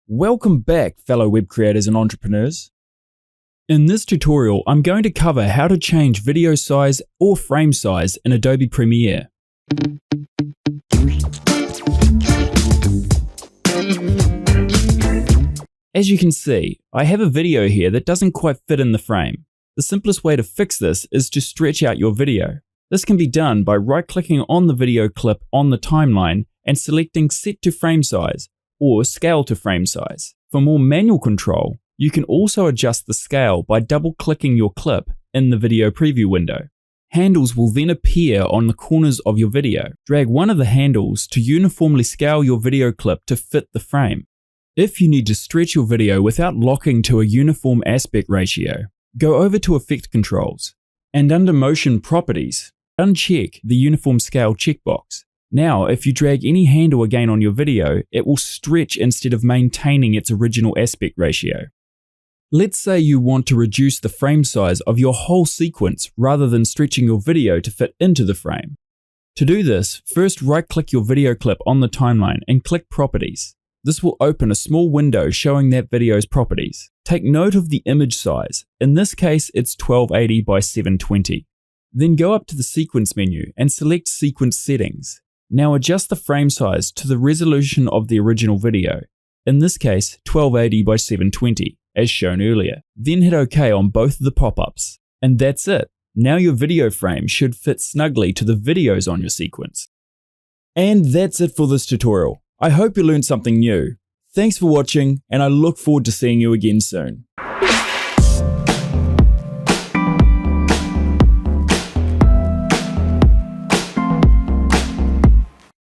Welcome back, fellow web creators and entrepreneurs. In this tutorial, I'm going to cover how to change video size or frame size in Adobe Premiere. As you can see, I have a video here that doesn't quite fit in the frame. The simplest way to fix this is to stretch out your video. This can be done by right-clicking on the video clip on the timeline and selecting Set to Frame Size or Scale to Frame Size. For more manual control, you can also adjust the scale by double-clicking your clip in the video preview window. Handles will then appear on the corners of your video. Drag one of the handles to uniformly scale your video clip to fit the frame. If you need to stretch your video without locking to a uniform aspect ratio, go over to Effect Controls, and under Motion Properties, uncheck the Uniform Scale checkbox. Now, if you drag any handle again on your video, it will stretch instead of maintaining its original aspect ratio. Let's say you want to reduce the frame size of your whole sequence rather than stretching your video to fit into the frame. To do this, first right-click your video clip on the timeline and click Properties. This will open a small window showing that video's properties. Take note of the image size. In this case, it's 1280 by 720. Then go up to the Sequence menu and select Sequence Settings. Now adjust the frame size to the resolution of the original video. In this case, 1280 by 720, as shown earlier. Then hit OK on both of the pop-ups. And that's it. Now your video frame should fit snugly to the videos on your sequence. And that's it for this tutorial. I hope you learned something new. Thanks for watching, and I look forward to seeing you again soon.